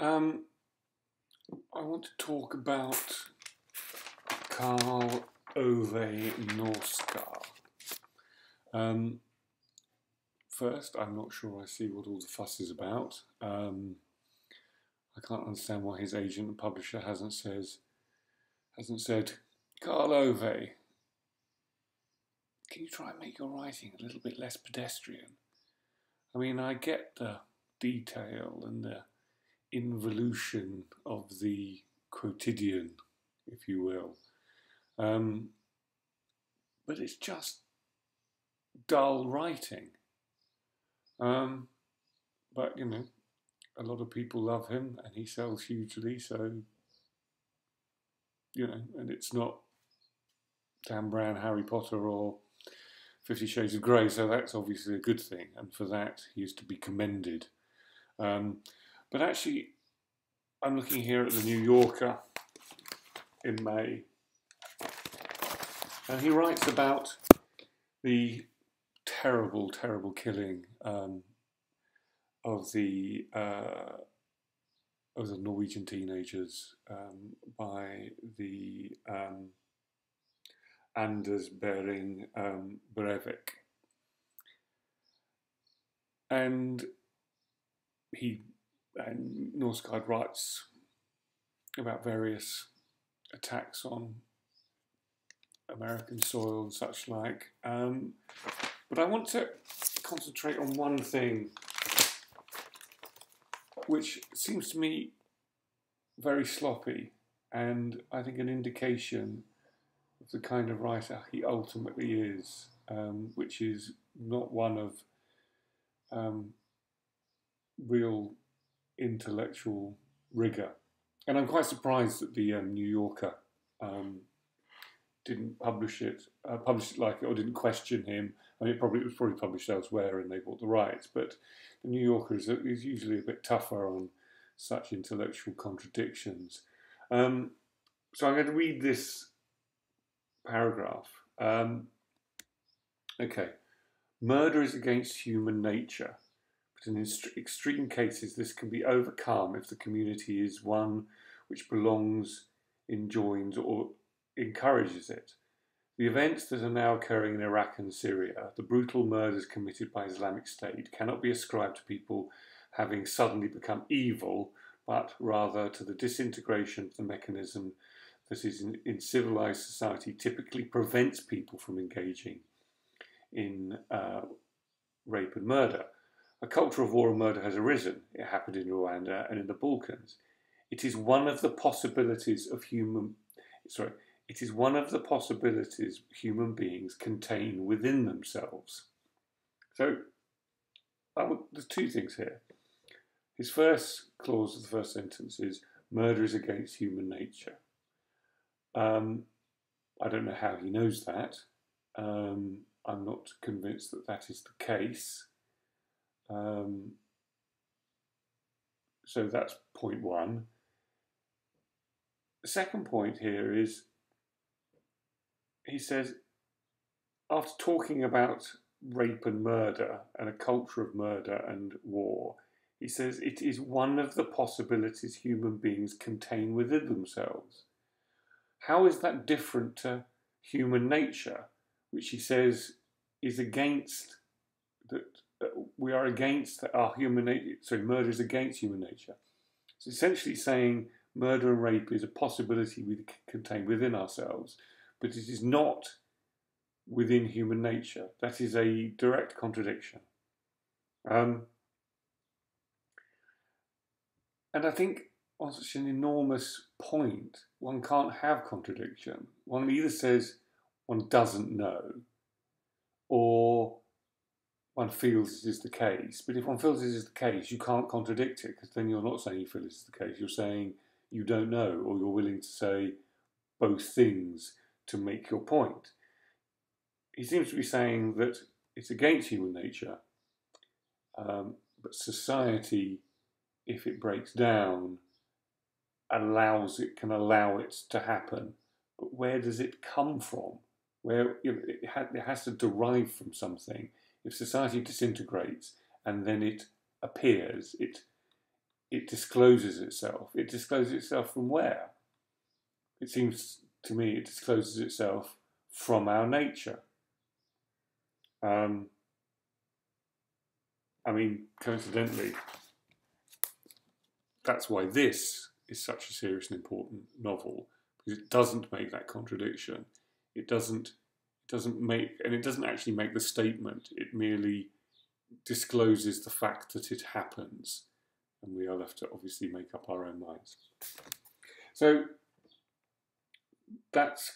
Um, I want to talk about Karl Ove Knausgaard. Um, First, I'm not sure I see what all the fuss is about. I can't understand why his agent and publisher hasn't said, Karl Ove, can you try and make your writing a little bit less pedestrian? I mean, I get the detail and the involution of the quotidian, if you will. But it's just dull writing. But, you know, a lot of people love him and he sells hugely, so, you know, and it's not Dan Brown, Harry Potter or 50 Shades of Grey, so that's obviously a good thing, and for that he is to be commended. But actually, I'm looking here at the New Yorker in May, and he writes about the terrible, terrible killing of the Norwegian teenagers by the Anders Behring Breivik, and Knausgaard writes about various attacks on American soil and such like. But I want to concentrate on one thing which seems to me very sloppy, and I think an indication of the kind of writer he ultimately is, which is not one of real intellectual rigour. And I'm quite surprised that the New Yorker didn't publish it like it, or didn't question him. I mean, it was probably published elsewhere and they bought the rights, but the New Yorker is usually a bit tougher on such intellectual contradictions. So I'm going to read this paragraph. Okay. Murder is against human nature, but in extreme cases this can be overcome if the community is one which belongs, enjoins, or encourages it. The events that are now occurring in Iraq and Syria, the brutal murders committed by Islamic State, cannot be ascribed to people having suddenly become evil, but rather to the disintegration of the mechanism that is in civilized society typically prevents people from engaging in rape and murder. A culture of war and murder has arisen. It happened in Rwanda and in the Balkans. It is one of the possibilities human beings contain within themselves. So, there's two things here. His first clause of the first sentence is, murder is against human nature. I don't know how he knows that. I'm not convinced that that is the case. So that's point one. The second point here is, he says, after talking about rape and murder and a culture of murder and war, he says it is one of the possibilities human beings contain within themselves. How is that different to human nature, which he says is against, that we are against our human nature, murder is against human nature. It's essentially saying murder and rape is a possibility we contain within ourselves, but it is not within human nature. That is a direct contradiction. And I think on such an enormous point, one can't have contradiction. One either says one doesn't know, or one feels it is the case. But if one feels it is the case, you can't contradict it, because then you're not saying you feel it is the case. You're saying you don't know, or you're willing to say both things to make your point. He seems to be saying that it's against human nature, but society, if it breaks down, can allow it to happen. But where does it come from? Where it has to derive from something. If society disintegrates and then it appears, it discloses itself. It discloses itself from where? It seems to me it discloses itself from our nature. I mean, coincidentally, that's why this is such a serious and important novel, because it doesn't make that contradiction. It doesn't make, and it doesn't actually make the statement. It merely discloses the fact that it happens, and we are left to obviously make up our own minds. So that's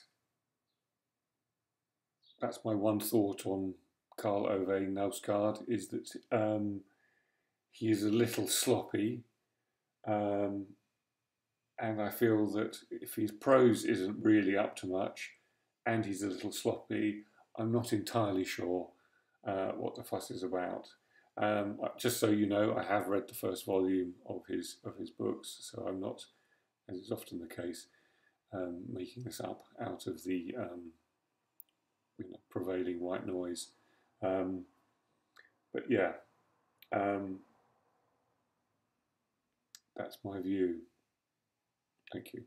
my one thought on Karl Ove Knausgaard, is that he is a little sloppy, and I feel that if his prose isn't really up to much, and he's a little sloppy, I'm not entirely sure what the fuss is about. Just so you know, I have read the first volume of his books, so I'm not, as is often the case, making this up out of the prevailing white noise. But yeah, that's my view. Thank you.